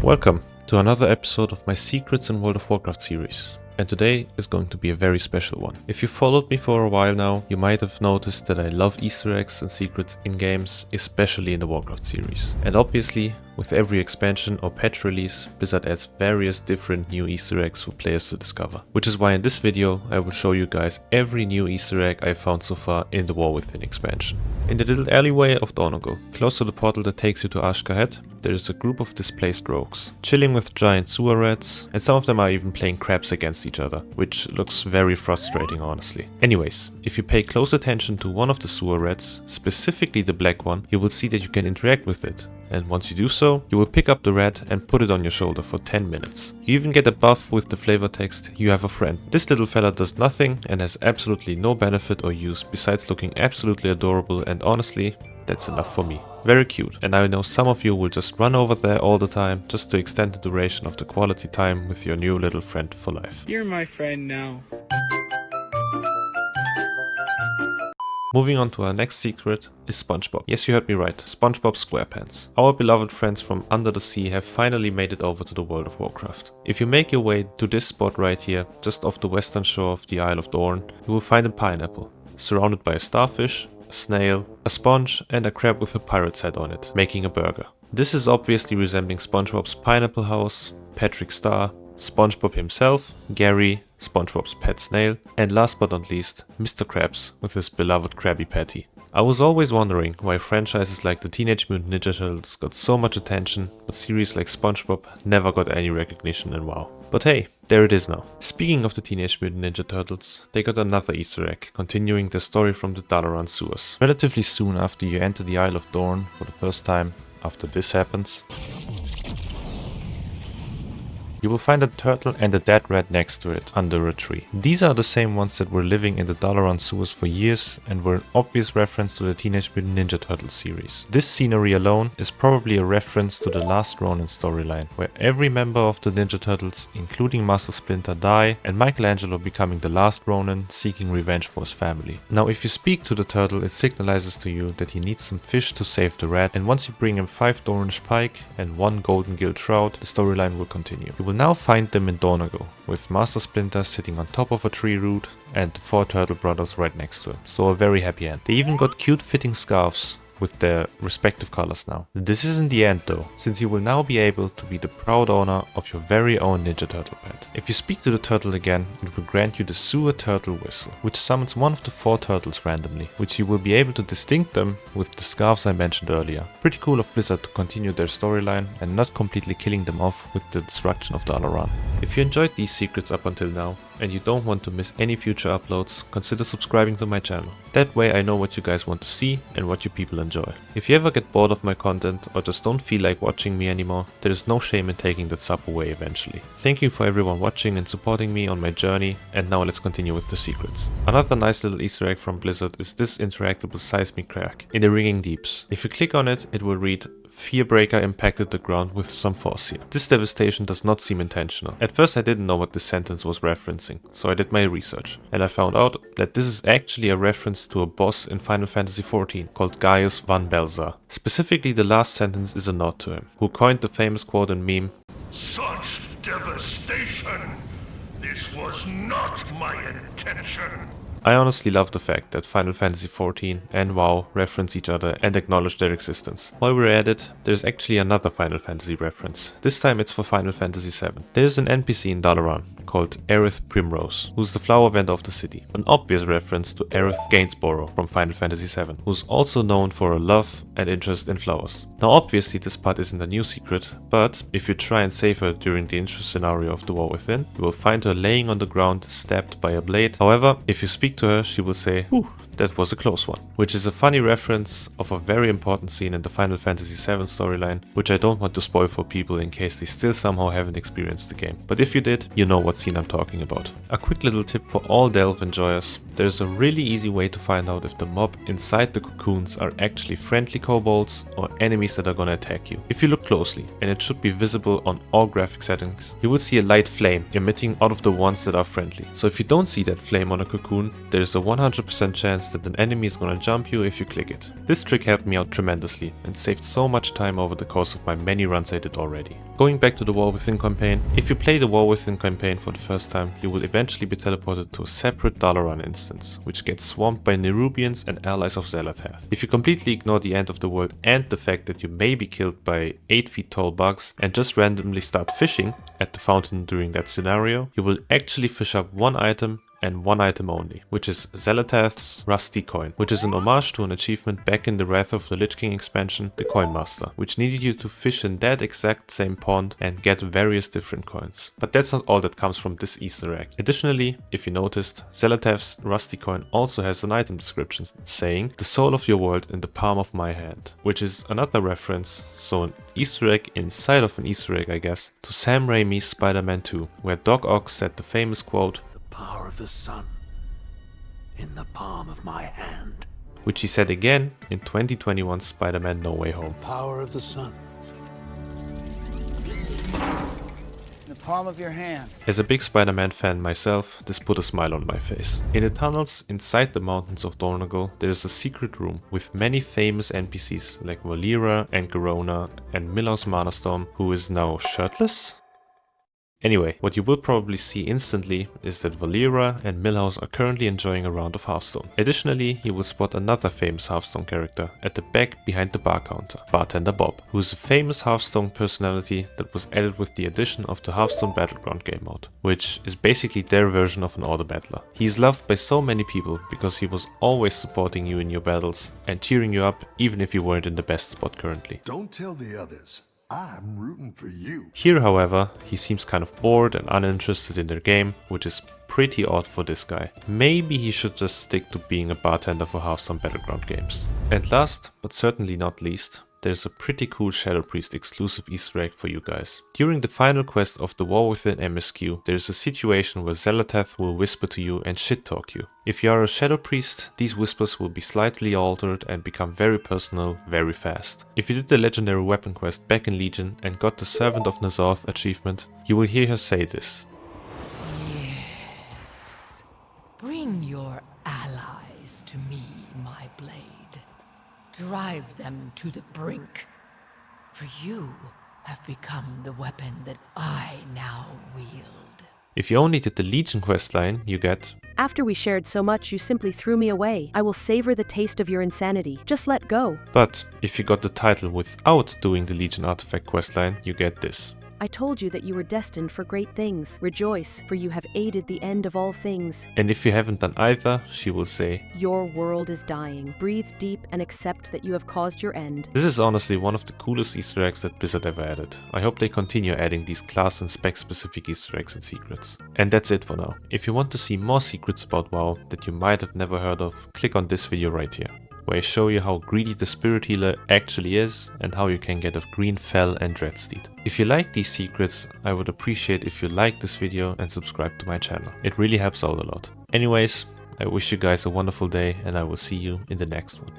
Welcome to another episode of my Secrets in World of Warcraft series. And today is going to be a very special one. If you followed me for a while now, you might have noticed that I love Easter eggs and secrets in games, especially in the Warcraft series. And obviously, with every expansion or patch release, Blizzard adds various different new Easter eggs for players to discover. Which is why in this video I will show you guys every new Easter egg I found so far in the War Within expansion. In the little alleyway of Dornogo, close to the portal that takes you to Ashkahet, there is a group of displaced rogues, chilling with giant sewer rats, and some of them are even playing craps against each other, which looks very frustrating honestly. Anyways, if you pay close attention to one of the sewer rats, specifically the black one, you will see that you can interact with it. And once you do so, you will pick up the rat and put it on your shoulder for 10 minutes. You even get a buff with the flavor text, "You have a friend." This little fella does nothing and has absolutely no benefit or use besides looking absolutely adorable, and honestly, that's enough for me. Very cute, and I know some of you will just run over there all the time just to extend the duration of the quality time with your new little friend for life. You're my friend now. Moving on to our next secret is SpongeBob. Yes, you heard me right, SpongeBob SquarePants. Our beloved friends from under the sea have finally made it over to the World of Warcraft. If you make your way to this spot right here, just off the western shore of the Isle of Dorn, you will find a pineapple, surrounded by a starfish, a snail, a sponge and a crab with a pirate's head on it, making a burger. This is obviously resembling SpongeBob's pineapple house, Patrick Star, SpongeBob himself, Gary, SpongeBob's pet snail, and last but not least, Mr. Krabs with his beloved Krabby Patty. I was always wondering why franchises like the Teenage Mutant Ninja Turtles got so much attention, but series like SpongeBob never got any recognition in WoW. But hey, there it is now. Speaking of the Teenage Mutant Ninja Turtles, they got another Easter egg, continuing the story from the Dalaran sewers. Relatively soon after you enter the Isle of Dorn for the first time, after this happens, you will find a turtle and a dead rat next to it, under a tree. These are the same ones that were living in the Dalaran sewers for years and were an obvious reference to the Teenage Mutant Ninja Turtles series. This scenery alone is probably a reference to the Last Ronin storyline, where every member of the Ninja Turtles, including Master Splinter, die, and Michelangelo becoming the last Ronin, seeking revenge for his family. Now if you speak to the turtle, it signalizes to you that he needs some fish to save the rat, and once you bring him 5 Dornish pike and 1 golden gilt shroud, the storyline will continue. You will now find them in Dornogo, with Master Splinter sitting on top of a tree root and the 4 turtle brothers right next to him. So a very happy end. They even got cute fitting scarves with their respective colors now. This isn't the end though, since you will now be able to be the proud owner of your very own Ninja Turtle pet. If you speak to the turtle again, it will grant you the Sewer Turtle Whistle, which summons one of the 4 turtles randomly, which you will be able to distinct them with the scarves I mentioned earlier. Pretty cool of Blizzard to continue their storyline and not completely killing them off with the destruction of Dalaran. If you enjoyed these secrets up until now, and you don't want to miss any future uploads, consider subscribing to my channel. That way I know what you guys want to see and what you people enjoy. If you ever get bored of my content or just don't feel like watching me anymore, there is no shame in taking that sub away eventually. Thank you for everyone watching and supporting me on my journey, and now let's continue with the secrets. Another nice little Easter egg from Blizzard is this interactable seismic crack in the Ringing Deeps. If you click on it, it will read, "Fearbreaker impacted the ground with some force here." This devastation does not seem intentional. At first I didn't know what this sentence was referencing, so I did my research, and I found out that this is actually a reference to a boss in Final Fantasy XIV called Gaius van Belzar. Specifically the last sentence is a nod to him, who coined the famous quote and meme, "Such devastation! This was not my intention!" I honestly love the fact that Final Fantasy XIV and WoW reference each other and acknowledge their existence. While we're at it, there's actually another Final Fantasy reference. This time it's for Final Fantasy VII. There's an NPC in Dalaran called Aerith Primrose, who's the flower vendor of the city. An obvious reference to Aerith Gainsborough from Final Fantasy VII, who's also known for her love and interest in flowers. Now obviously this part isn't a new secret, but if you try and save her during the intro scenario of the War Within, you will find her laying on the ground stabbed by a blade. However, if you speak to her, she will say, "Whew, that was a close one," which is a funny reference of a very important scene in the Final Fantasy VII storyline, which I don't want to spoil for people in case they still somehow haven't experienced the game. But if you did, you know what scene I'm talking about. A quick little tip for all Delve enjoyers: there's a really easy way to find out if the mob inside the cocoons are actually friendly kobolds or enemies that are gonna attack you. If you look closely, and it should be visible on all graphic settings, you will see a light flame emitting out of the ones that are friendly. So if you don't see that flame on a cocoon, there's a 100% chance chance that an enemy is gonna jump you if you click it. This trick helped me out tremendously and saved so much time over the course of my many runs I did already. Going back to the War Within campaign, if you play the War Within campaign for the first time, you will eventually be teleported to a separate Dalaran instance, which gets swamped by Nerubians and allies of Xel'Atath. If you completely ignore the end of the world and the fact that you may be killed by 8 feet tall bugs and just randomly start fishing at the fountain during that scenario, you will actually fish up one item and one item only, which is Xel'Atath's Rusty Coin, which is an homage to an achievement back in the Wrath of the Lich King expansion, the Coin Master, which needed you to fish in that exact same pond and get various different coins. But that's not all that comes from this Easter egg. Additionally, if you noticed, Xel'Atath's Rusty Coin also has an item description saying, "The soul of your world in the palm of my hand," which is another reference, so an Easter egg inside of an Easter egg I guess, to Sam Raimi's Spider-Man 2, where Doc Ock said the famous quote, "Power of the sun in the palm of my hand," which he said again in 2021's Spider-Man No Way Home. Power of the sun in the palm of your hand. As a big Spider-Man fan myself, this put a smile on my face. In the tunnels inside the mountains of Dornogal, there is a secret room with many famous NPCs like Valera and Garona and Milhouse Manastorm, who is now shirtless? Anyway, what you will probably see instantly is that Valera and Milhouse are currently enjoying a round of Hearthstone. Additionally, you will spot another famous Hearthstone character at the back behind the bar counter, Bartender Bob, who is a famous Hearthstone personality that was added with the addition of the Hearthstone Battleground game mode, which is basically their version of an auto battler. He is loved by so many people because he was always supporting you in your battles and cheering you up even if you weren't in the best spot currently. Don't tell the others. I'm rooting for you. Here, however, he seems kind of bored and uninterested in their game, which is pretty odd for this guy. Maybe he should just stick to being a bartender for Hearthstone Battleground games. And last, but certainly not least, there's a pretty cool Shadow Priest exclusive Easter egg for you guys. During the final quest of the War Within MSQ, there's a situation where Xel'Atath will whisper to you and shit talk you. If you are a Shadow Priest, these whispers will be slightly altered and become very personal very fast. If you did the legendary weapon quest back in Legion and got the Servant of Nazarth achievement, you will hear her say this. Yes. Bring your allies to me, my blade. Drive them to the brink, for you have become the weapon that I now wield. If you only did the Legion questline, you get, "After we shared so much, you simply threw me away. I will savor the taste of your insanity. Just let go." But if you got the title without doing the Legion artifact questline, you get this. "I told you that you were destined for great things. Rejoice, for you have aided the end of all things." And if you haven't done either, she will say, "Your world is dying. Breathe deep and accept that you have caused your end." This is honestly one of the coolest Easter eggs that Blizzard ever added. I hope they continue adding these class and spec specific Easter eggs and secrets. And that's it for now. If you want to see more secrets about WoW that you might have never heard of, click on this video right here, where I show you how greedy the Spirit Healer actually is and how you can get a green Fel and Dreadsteed. If you like these secrets, I would appreciate if you like this video and subscribe to my channel. It really helps out a lot. Anyways, I wish you guys a wonderful day and I will see you in the next one.